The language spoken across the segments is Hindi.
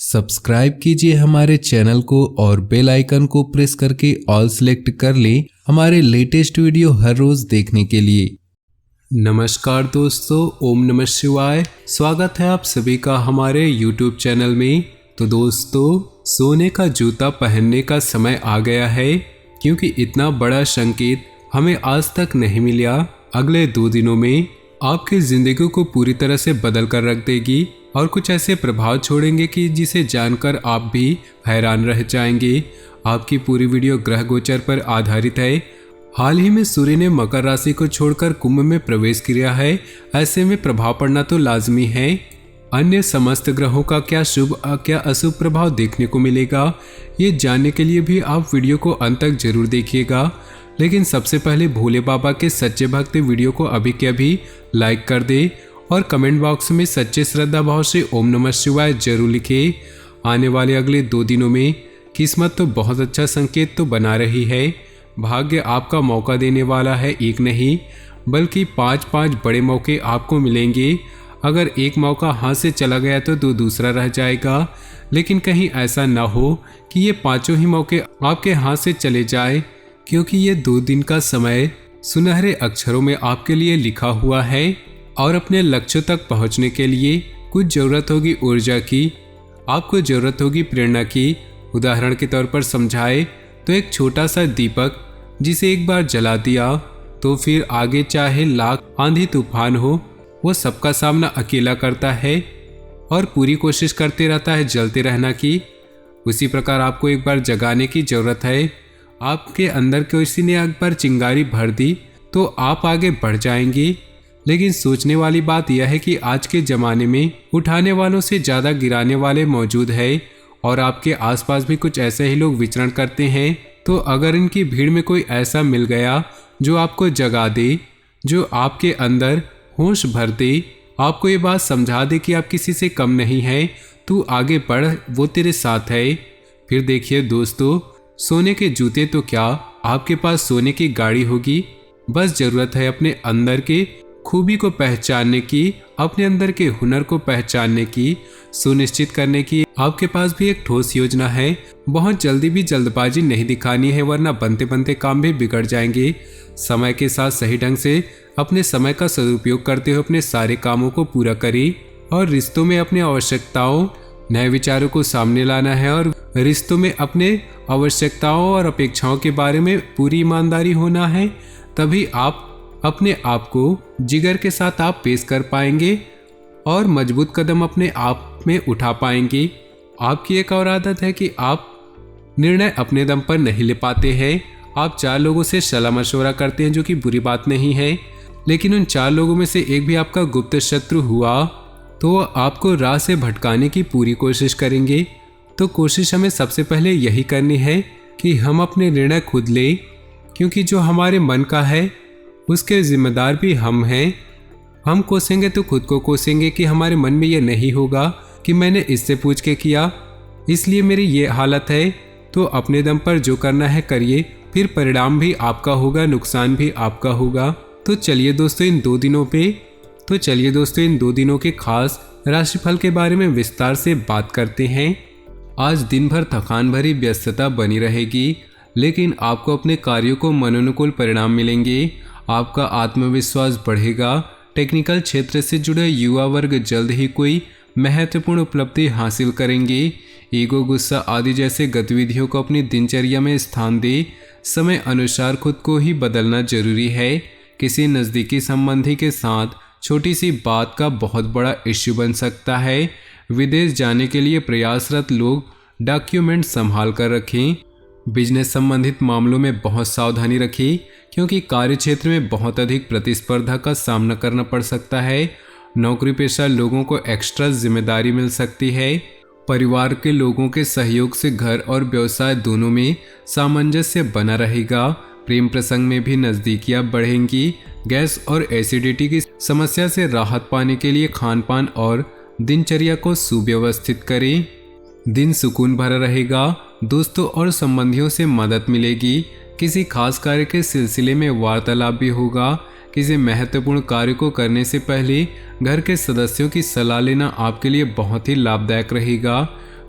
सब्सक्राइब कीजिए हमारे चैनल को और बेल आइकन को प्रेस करके ऑल सेलेक्ट कर लें हमारे लेटेस्ट वीडियो हर रोज देखने के लिए। नमस्कार दोस्तों, ओम नमः शिवाय। स्वागत है आप सभी का हमारे YouTube चैनल में। तो दोस्तों, सोने का जूता पहनने का समय आ गया है, क्योंकि इतना बड़ा संकेत हमें आज तक नहीं मिला। अगले 2 दिनों में आपकी जिंदगी को पूरी तरह से बदल कर रख देगी और कुछ ऐसे प्रभाव छोड़ेंगे कि जिसे जानकर आप भी हैरान रह जाएंगे। आपकी पूरी वीडियो ग्रह गोचर पर आधारित है। हाल ही में सूर्य ने मकर राशि को छोड़कर कुंभ में प्रवेश किया है। ऐसे में प्रभाव पड़ना तो लाजमी है। अन्य समस्त ग्रहों का क्या शुभ क्या अशुभ प्रभाव देखने को मिलेगा, ये जानने के लिए भी आप वीडियो को अंत तक जरूर देखिएगा। लेकिन सबसे पहले भोले बाबा के सच्चे भक्त वीडियो को अभी के अभी लाइक कर दे और कमेंट बॉक्स में सच्चे श्रद्धा भाव से ओम नमः शिवाय जरूर लिखे। आने वाले अगले 2 दिनों में किस्मत तो बहुत अच्छा संकेत तो बना रही है। भाग्य आपका मौका देने वाला है, एक नहीं बल्कि 5 बड़े मौके आपको मिलेंगे। अगर एक मौका हाथ से चला गया तो दूसरा रह जाएगा, लेकिन कहीं ऐसा ना हो कि ये 5 ही मौके आपके हाथ से चले जाए, क्योंकि ये 2 दिन का समय सुनहरे अक्षरों में आपके लिए लिखा हुआ है। और अपने लक्ष्य तक पहुंचने के लिए कुछ जरूरत होगी ऊर्जा की, आपको जरूरत होगी प्रेरणा की। उदाहरण के तौर पर समझाए तो एक छोटा सा दीपक जिसे एक बार जला दिया तो फिर आगे चाहे लाख आंधी तूफान हो, वो सबका सामना अकेला करता है और पूरी कोशिश करते रहता है जलते रहना की। उसी प्रकार आपको एक बार जगाने की जरूरत है। आपके अंदर किसी ने एक बार चिंगारी भर दी तो आप आगे बढ़ जाएंगे। लेकिन सोचने वाली बात यह है कि आज के ज़माने में उठाने वालों से ज़्यादा गिराने वाले मौजूद है और आपके आसपास भी कुछ ऐसे ही लोग विचरण करते हैं। तो अगर इनकी भीड़ में कोई ऐसा मिल गया जो आपको जगा दे, जो आपके अंदर होश भर दे, आपको ये बात समझा दे कि आप किसी से कम नहीं है, तू आगे बढ़, वो तेरे साथ है। फिर देखिए दोस्तों, सोने के जूते तो क्या, आपके पास सोने की गाड़ी होगी। बस ज़रूरत है अपने अंदर के खूबी को पहचानने की, अपने अंदर के हुनर को पहचानने की, सुनिश्चित करने की। आपके पास भी एक ठोस योजना है। बहुत जल्दी भी जल्दबाजी नहीं दिखानी है, वरना बनते बनते काम भी बिगड़ जाएंगे। समय के साथ सही ढंग से अपने समय का सदुपयोग करते हुए अपने सारे कामों को पूरा करें और रिश्तों में अपनी आवश्यकताओं, नए विचारों को सामने लाना है और रिश्तों में अपने आवश्यकताओं और अपेक्षाओं के बारे में पूरी ईमानदारी होना है। तभी आप अपने आप को जिगर के साथ आप पेश कर पाएंगे और मजबूत कदम अपने आप में उठा पाएंगे। आपकी एक और आदत है कि आप निर्णय अपने दम पर नहीं ले पाते हैं। आप 4 लोगों से सलाह मशवरा करते हैं, जो कि बुरी बात नहीं है, लेकिन उन 4 लोगों में से एक भी आपका गुप्त शत्रु हुआ तो आपको राह से भटकाने की पूरी कोशिश करेंगे। तो कोशिश हमें सबसे पहले यही करनी है कि हम अपने निर्णय खुद लें, क्योंकि जो हमारे मन का है उसके जिम्मेदार भी हम हैं। हम कोसेंगे तो खुद को कोसेंगे कि हमारे मन में ये नहीं होगा कि मैंने इससे पूछ के किया, इसलिए मेरी ये हालत है। तो अपने दम पर जो करना है करिए, फिर परिणाम भी आपका होगा, नुकसान भी आपका होगा। तो चलिए दोस्तों इन 2 दिनों के खास राशिफल के बारे में विस्तार से बात करते हैं। आज दिन भर थकान भरी व्यस्तता बनी रहेगी, लेकिन आपको अपने कार्यों को मनोनुकूल परिणाम मिलेंगे। आपका आत्मविश्वास बढ़ेगा। टेक्निकल क्षेत्र से जुड़े युवा वर्ग जल्द ही कोई महत्वपूर्ण उपलब्धि हासिल करेंगे। ईगो, गुस्सा आदि जैसे गतिविधियों को अपनी दिनचर्या में स्थान दे। समय अनुसार खुद को ही बदलना जरूरी है। किसी नज़दीकी संबंधी के साथ छोटी सी बात का बहुत बड़ा इश्यू बन सकता है। विदेश जाने के लिए प्रयासरत लोग डॉक्यूमेंट संभाल कर रखें। बिजनेस संबंधित मामलों में बहुत सावधानी रखें, क्योंकि कार्य क्षेत्र में बहुत अधिक प्रतिस्पर्धा का सामना करना पड़ सकता है। नौकरी पेशा लोगों को एक्स्ट्रा जिम्मेदारी मिल सकती है। परिवार के लोगों के सहयोग से घर और व्यवसाय दोनों में सामंजस्य बना रहेगा। प्रेम प्रसंग में भी नज़दीकियां बढ़ेंगी। गैस और एसिडिटी की समस्या से राहत पाने के लिए खान पान और दिनचर्या को सुव्यवस्थित करें। दिन सुकून भरा रहेगा। दोस्तों और संबंधियों से मदद मिलेगी। किसी खास कार्य के सिलसिले में वार्तालाप भी होगा। किसी महत्वपूर्ण कार्य को करने से पहले घर के सदस्यों की सलाह लेना आपके लिए बहुत ही लाभदायक रहेगा।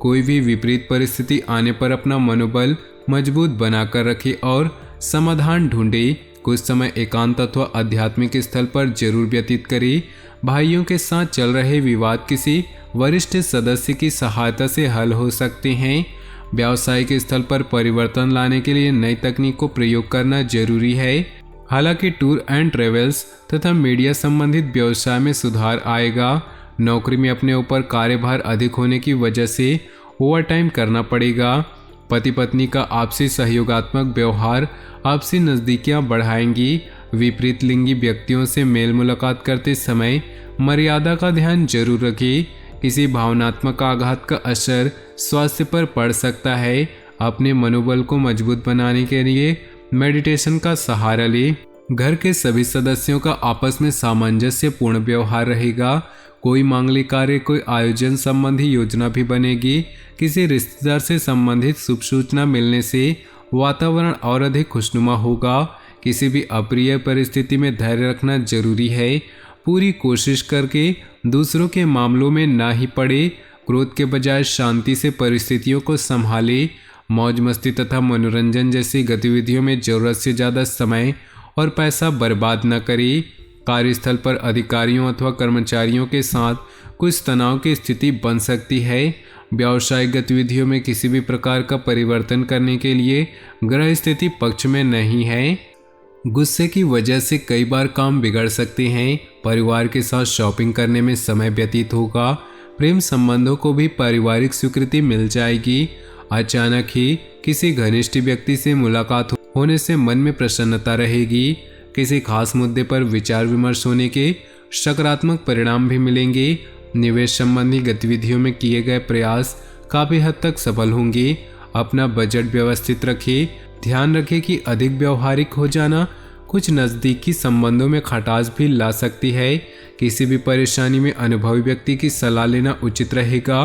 कोई भी विपरीत परिस्थिति आने पर अपना मनोबल मजबूत बनाकर रखें और समाधान ढूंढे। कुछ समय एकांत अथवा आध्यात्मिक स्थल पर जरूर व्यतीत करें। भाइयों के साथ चल रहे विवाद किसी वरिष्ठ सदस्य की सहायता से हल हो सकते हैं। व्यावसायिक स्थल पर परिवर्तन लाने के लिए नई तकनीक को प्रयोग करना जरूरी है। हालांकि टूर एंड ट्रेवल्स तथा मीडिया संबंधित व्यवसाय में सुधार आएगा। नौकरी में अपने ऊपर कार्यभार अधिक होने की वजह से ओवरटाइम करना पड़ेगा। पति पत्नी का आपसी सहयोगात्मक व्यवहार आपसी नज़दीकियां बढ़ाएंगी। विपरीत लिंगी व्यक्तियों से मेल मुलाकात करते समय मर्यादा का ध्यान जरूर रखें। किसी भावनात्मक आघात का असर स्वास्थ्य पर पड़ सकता है। अपने मनोबल को मजबूत बनाने के लिए मेडिटेशन का सहारा लें। घर के सभी सदस्यों का आपस में सामंजस्यपूर्ण व्यवहार रहेगा। कोई मांगलिक कार्य, कोई आयोजन संबंधी योजना भी बनेगी। किसी रिश्तेदार से संबंधित शुभ सूचना मिलने से वातावरण और अधिक खुशनुमा होगा। किसी भी अप्रिय परिस्थिति में धैर्य रखना जरूरी है। पूरी कोशिश करके दूसरों के मामलों में ना ही पड़े। क्रोध के बजाय शांति से परिस्थितियों को संभाले। मौज मस्ती तथा मनोरंजन जैसी गतिविधियों में जरूरत से ज़्यादा समय और पैसा बर्बाद न करें। कार्यस्थल पर अधिकारियों अथवा कर्मचारियों के साथ कुछ तनाव की स्थिति बन सकती है। व्यावसायिक गतिविधियों में किसी भी प्रकार का परिवर्तन करने के लिए ग्रह स्थिति पक्ष में नहीं है। गुस्से की वजह से कई बार काम बिगड़ सकते हैं। परिवार के साथ शॉपिंग करने में समय व्यतीत होगा। प्रेम संबंधों को भी पारिवारिक स्वीकृति मिल जाएगी। अचानक ही किसी घनिष्ठ व्यक्ति से मुलाकात होने से मन में प्रसन्नता रहेगी। किसी खास मुद्दे पर विचार विमर्श होने के सकारात्मक परिणाम भी मिलेंगे। निवेश संबंधी गतिविधियों में किए गए प्रयास काफ़ी हद तक सफल होंगे। अपना बजट व्यवस्थित रखें। ध्यान रखें कि अधिक व्यवहारिक हो जाना कुछ नज़दीकी संबंधों में खटास भी ला सकती है। किसी भी परेशानी में अनुभवी व्यक्ति की सलाह लेना उचित रहेगा।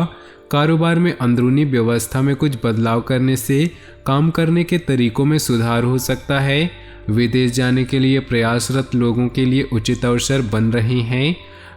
कारोबार में अंदरूनी व्यवस्था में कुछ बदलाव करने से काम करने के तरीकों में सुधार हो सकता है। विदेश जाने के लिए प्रयासरत लोगों के लिए उचित अवसर बन रहे हैं।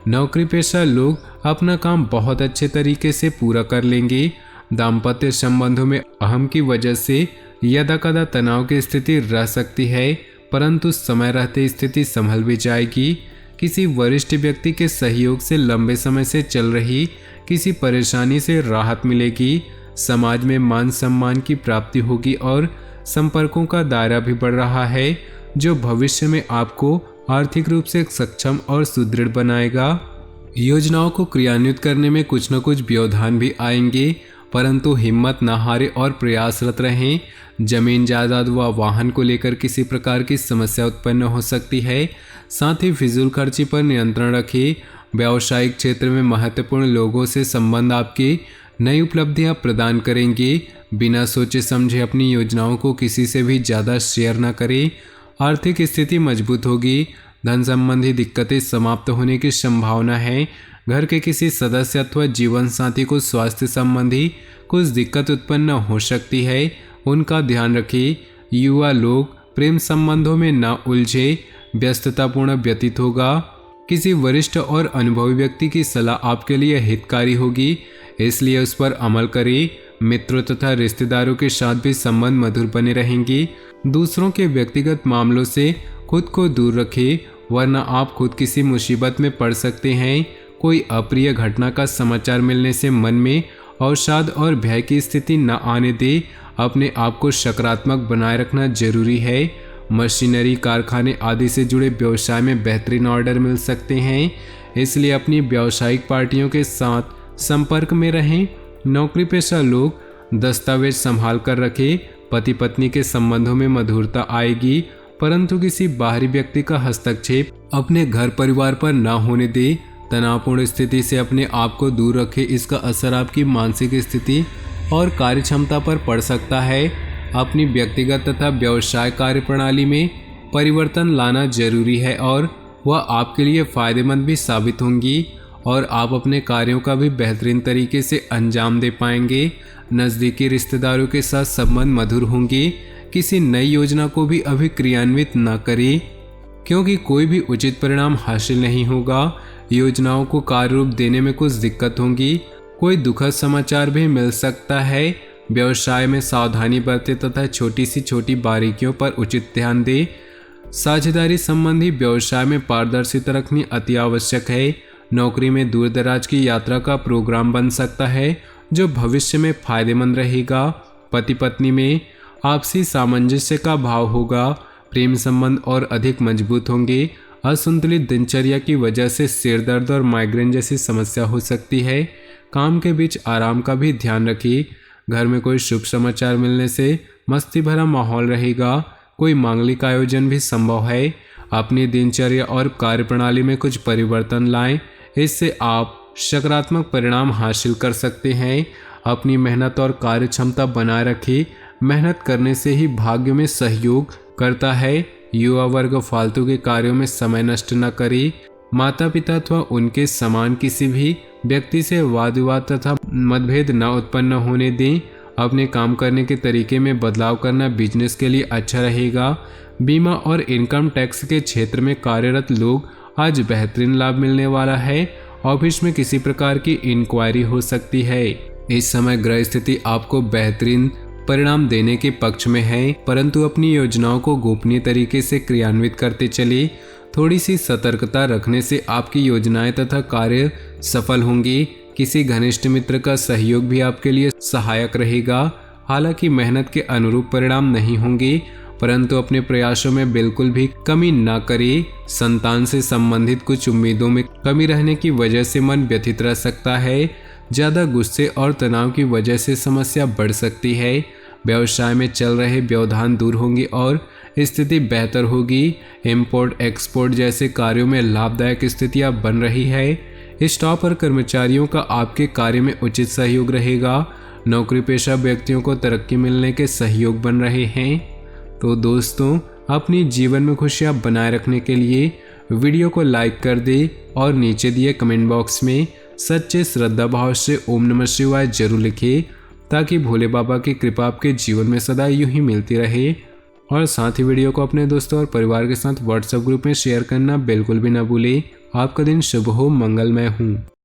नौकरी पेशा लोग अपना काम बहुत अच्छे तरीके से पूरा कर लेंगे। दाम्पत्य संबंधों में अहम की वजह से यदा कदा तनाव की स्थिति रह सकती है, परंतु समय रहते स्थिति संभल भी जाएगी। किसी वरिष्ठ व्यक्ति के सहयोग से लंबे समय से चल रही किसी परेशानी से राहत मिलेगी। समाज में मान सम्मान की प्राप्ति होगी और संपर्कों का दायरा भी बढ़ रहा है, जो भविष्य में आपको आर्थिक रूप से सक्षम और सुदृढ़ बनाएगा। योजनाओं को क्रियान्वित करने में कुछ न कुछ व्यवधान भी आएंगे, परंतु हिम्मत न हारे और प्रयासरत रहें। जमीन जायदाद व वाहन को लेकर किसी प्रकार की समस्या उत्पन्न हो सकती है। साथ ही फिजूल खर्ची पर नियंत्रण रखें। व्यावसायिक क्षेत्र में महत्वपूर्ण लोगों से संबंध आपकी नई उपलब्धियां प्रदान करेंगे। बिना सोचे समझे अपनी योजनाओं को किसी से भी ज़्यादा शेयर न करें। आर्थिक स्थिति मजबूत होगी। धन संबंधी दिक्कतें समाप्त होने की संभावना है। घर के किसी सदस्य अथवा जीवन साथी को स्वास्थ्य संबंधी कुछ दिक्कत उत्पन्न हो सकती है, उनका ध्यान रखें। युवा लोग प्रेम संबंधों में न उलझे। व्यस्ततापूर्ण व्यतीत होगा। किसी वरिष्ठ और अनुभवी व्यक्ति की सलाह आपके लिए हितकारी होगी, इसलिए उस पर अमल करें। मित्रों तथा रिश्तेदारों के साथ भी संबंध मधुर बने रहेंगे। दूसरों के व्यक्तिगत मामलों से खुद को दूर रखें, वरना आप खुद किसी मुसीबत में पड़ सकते हैं। कोई अप्रिय घटना का समाचार मिलने से मन में अवसाद और भय की स्थिति न आने दे। अपने आप को सकारात्मक बनाए रखना जरूरी है। मशीनरी, कारखाने आदि से जुड़े व्यवसाय में बेहतरीन ऑर्डर मिल सकते हैं, इसलिए अपनी व्यावसायिक पार्टियों के साथ संपर्क में रहें। नौकरी पेशा लोग दस्तावेज संभाल कर रखें। पति पत्नी के संबंधों में मधुरता आएगी, परंतु किसी बाहरी व्यक्ति का हस्तक्षेप अपने घर परिवार पर न होने दे। तनावपूर्ण स्थिति से अपने आप को दूर रखें। इसका असर आपकी मानसिक स्थिति और कार्यक्षमता पर पड़ सकता है। अपनी व्यक्तिगत तथा व्यवसाय कार्यप्रणाली में परिवर्तन लाना जरूरी है और वह आपके लिए फायदेमंद भी साबित होंगी और आप अपने कार्यों का भी बेहतरीन तरीके से अंजाम दे पाएंगे। नज़दीकी रिश्तेदारों के साथ संबंध मधुर होंगे। किसी नई योजना को भी अभी क्रियान्वित न करें, क्योंकि कोई भी उचित परिणाम हासिल नहीं होगा। योजनाओं को कार्य रूप देने में कुछ दिक्कत होंगी। कोई दुखद समाचार भी मिल सकता है। व्यवसाय में सावधानी बरतें तथा छोटी सी छोटी बारीकियों पर उचित ध्यान दें। साझेदारी संबंधी व्यवसाय में पारदर्शिता रखनी अति आवश्यक है। नौकरी में दूर दराज की यात्रा का प्रोग्राम बन सकता है जो भविष्य में फायदेमंद रहेगा। पति पत्नी में आपसी सामंजस्य का भाव होगा। प्रेम संबंध और अधिक मजबूत होंगे। असंतुलित दिनचर्या की वजह से सिर दर्द और माइग्रेन जैसी समस्या हो सकती है। काम के बीच आराम का भी ध्यान रखिए। घर में कोई शुभ समाचार मिलने से मस्ती भरा माहौल रहेगा। कोई मांगलिक आयोजन भी संभव है। अपनी दिनचर्या और कार्यप्रणाली में कुछ परिवर्तन लाएं, इससे आप सकारात्मक परिणाम हासिल कर सकते हैं। अपनी मेहनत और कार्य क्षमता बनाए रखें। मेहनत करने से ही भाग्य में सहयोग करता है। युवा वर्ग फालतू के कार्यों में समय नष्ट न करे। माता पिता अथवा उनके समान किसी भी व्यक्ति से वाद विवाद तथा मतभेद न उत्पन्न होने दें। अपने काम करने के तरीके में बदलाव करना बिजनेस के लिए अच्छा रहेगा। बीमा और इनकम टैक्स के क्षेत्र में कार्यरत लोग आज बेहतरीन लाभ मिलने वाला है। ऑफिस में किसी प्रकार की इंक्वायरी हो सकती है। इस समय ग्रह स्थिति आपको बेहतरीन परिणाम देने के पक्ष में है, परंतु अपनी योजनाओं को गोपनीय तरीके से क्रियान्वित करते चलिए। थोड़ी सी सतर्कता रखने से आपकी योजनाएं तथा कार्य सफल होंगी। किसी घनिष्ठ मित्र का सहयोग भी आपके लिए सहायक रहेगा। हालांकि मेहनत के अनुरूप परिणाम नहीं होंगे, परंतु अपने प्रयासों में बिल्कुल भी कमी न करें। संतान से संबंधित कुछ उम्मीदों में कमी रहने की वजह से मन व्यथित रह सकता है। ज़्यादा गुस्से और तनाव की वजह से समस्या बढ़ सकती है। व्यवसाय में चल रहे व्यवधान दूर होंगे और स्थिति बेहतर होगी। इंपोर्ट एक्सपोर्ट जैसे कार्यों में लाभदायक स्थितियां बन रही है। स्टाफ और कर्मचारियों का आपके कार्य में उचित सहयोग रहेगा। नौकरी पेशा व्यक्तियों को तरक्की मिलने के सहयोग बन रहे हैं। तो दोस्तों, अपनी जीवन में खुशियां बनाए रखने के लिए वीडियो को लाइक कर दे और नीचे दिए कमेंट बॉक्स में सच्चे श्रद्धा भाव से ओम नमः शिवाय जरूर लिखें, ताकि भोले बाबा की कृपा आपके जीवन में सदा यूं ही मिलती रहे। और साथ ही वीडियो को अपने दोस्तों और परिवार के साथ व्हाट्सएप ग्रुप में शेयर करना बिल्कुल भी ना भूलें। आपका दिन शुभ हो, मंगलमय हो।